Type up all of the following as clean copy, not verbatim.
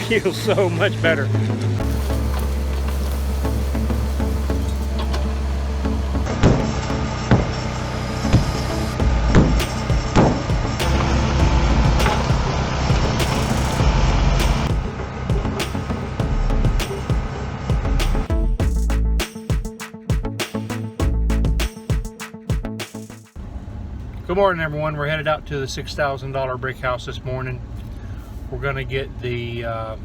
feels so much better. Good morning, everyone. We're headed out to the $6,000 brick house this morning. We're going to get the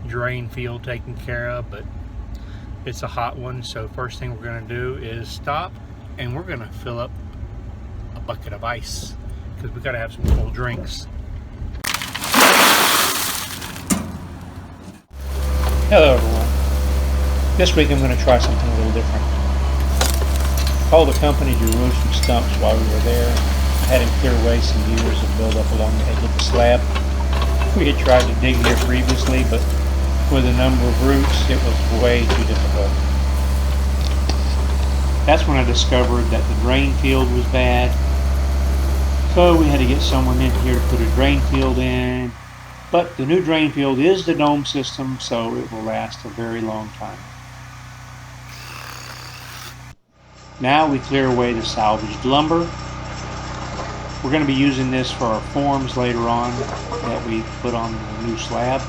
drain field taken care of, but it's a hot one, so first thing we're going to do is stop and we're going to fill up a bucket of ice because we got to have some cold drinks. Hello, everyone. This week I'm going to try something a little different. Called the company to remove some stumps while we were there. I had him clear away some years of buildup along the edge of the slab. We had tried to dig here previously, but with a number of roots, it was way too difficult. That's when I discovered that the drain field was bad. So we had to get someone in here to put a drain field in. But the new drain field is the dome system, so it will last a very long time. Now we clear away the salvaged lumber. We're going to be using this for our forms later on that we put on the new slab.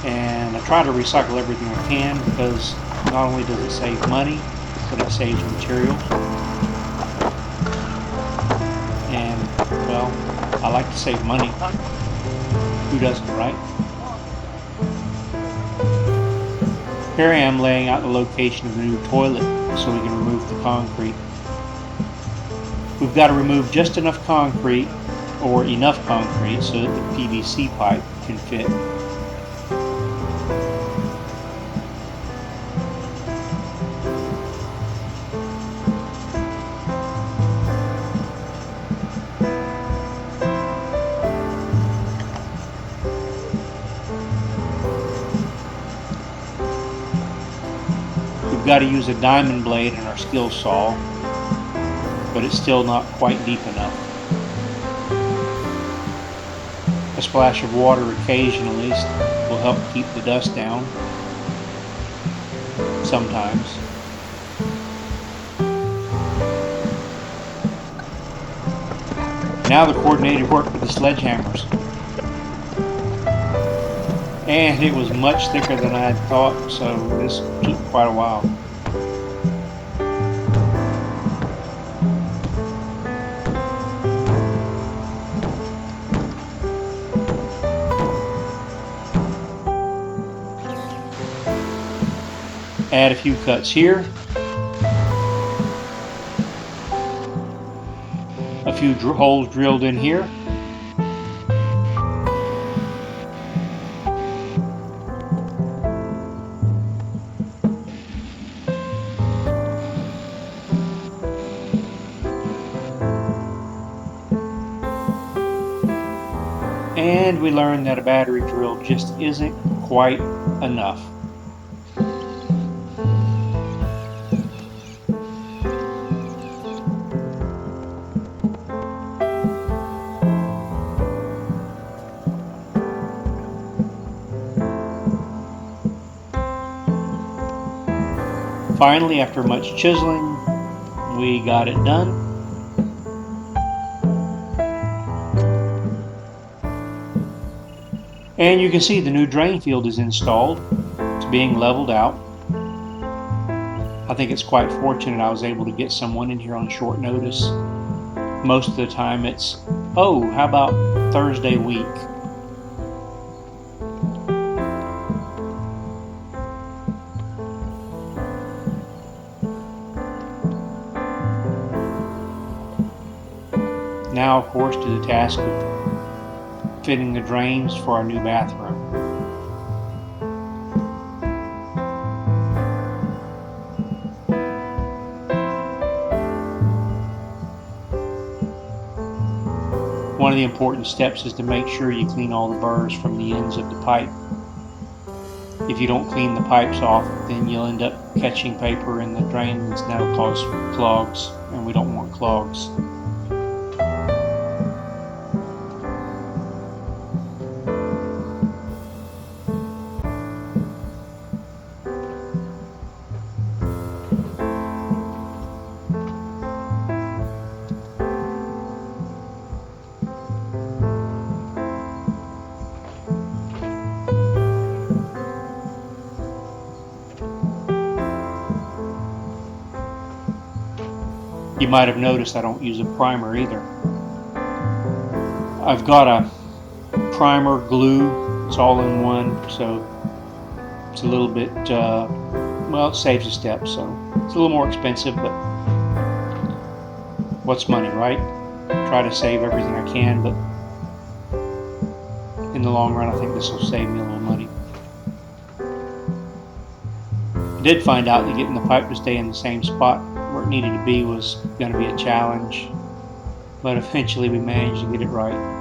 And I try to recycle everything I can because not only does it save money, but it saves materials. And, well, I like to save money. Who doesn't, right? Here I am laying out the location of the new toilet so we can remove the concrete. We've got to remove just enough concrete, or enough concrete, so that the PVC pipe can fit. We've got to use a diamond blade in our skill saw, but it's still not quite deep enough. A splash of water occasionally will help keep the dust down, sometimes. Now the coordinated work with the sledgehammers. And it was much thicker than I had thought, so this took quite a while. Add a few cuts here, a few holes drilled in here, and we learned that a battery drill just isn't quite enough. Finally, after much chiseling, we got it done. And you can see the new drain field is installed. It's being leveled out. I think it's quite fortunate I was able to get someone in here on short notice. Most of the time it's, oh, how about Thursday week? Now, of course, to the task of fitting the drains for our new bathroom. One of the important steps is to make sure you clean all the burrs from the ends of the pipe. If you don't clean the pipes off, then you'll end up catching paper in the drains, and that'll cause clogs, and we don't want clogs. You might have noticed I don't use a primer either. I've got a primer, glue, it's all in one, so it's a little bit, well, it saves a step, so it's a little more expensive, but what's money, right? Try to save everything I can, but in the long run, I think this will save me a little money. I did find out that getting the pipe to stay in the same spot where it needed to be was going to be a challenge, but eventually we managed to get it right.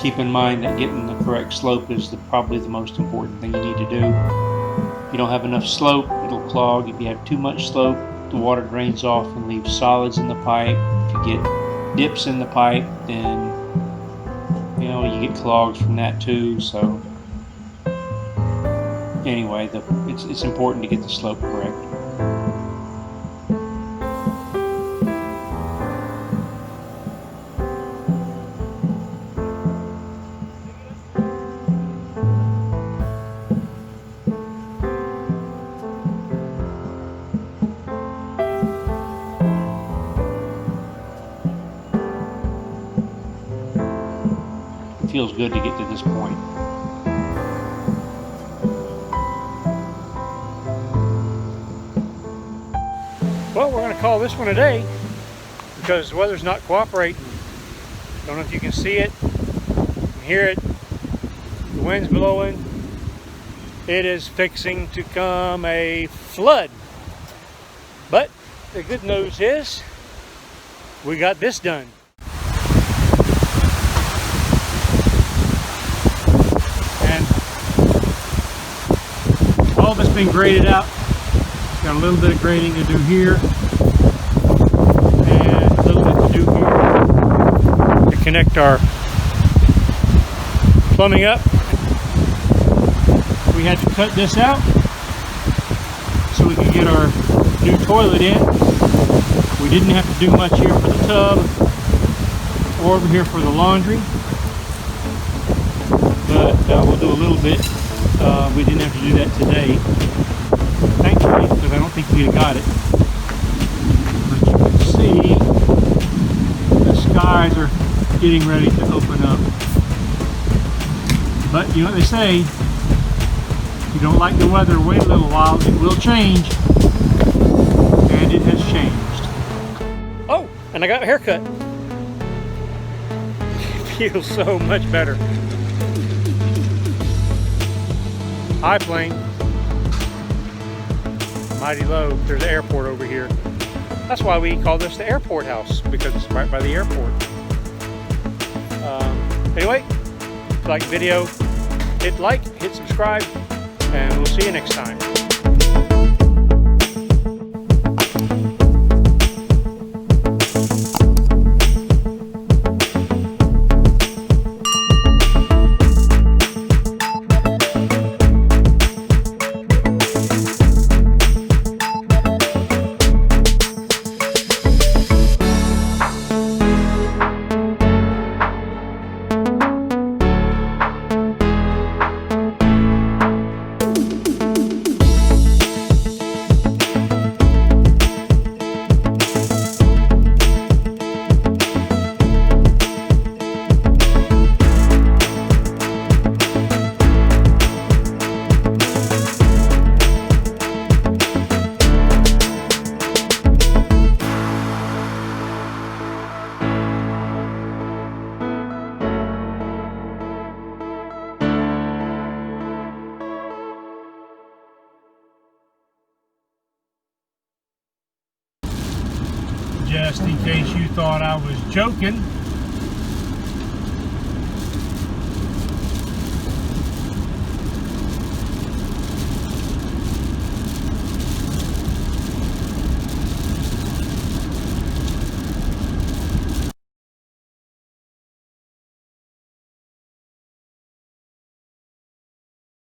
Keep in mind that getting the correct slope is probably the most important thing you need to do. If you don't have enough slope, it'll clog. If you have too much slope, the water drains off and leaves solids in the pipe. If you get dips in the pipe, then you get clogs from that too. So anyway, it's important to get the slope correct. Feels good to get to this point. Well, we're going to call this one a day because the weather's not cooperating. Don't know if you can see it, you can hear it. The wind's blowing. It is fixing to come a flood. But the good news is we got this done. All of it's been graded out. Got a little bit of grading to do here and a little bit to do here to connect our plumbing up. We had to cut this out so we could get our new toilet in. We didn't have to do much here for the tub or over here for the laundry, but we'll do a little bit. We didn't have to do that today, thankfully, because I don't think we'd have got it. But you can see the skies are getting ready to open up. But you know what they say, if you don't like the weather, wait a little while, it will change. And it has changed. Oh, and I got a haircut. It feels so much better. High plane, mighty low. There's an airport over here. That's why we call this the airport house, because it's right by the airport. Anyway, if you like the video, hit like, hit subscribe, and we'll see you next time. just in case you thought I was joking,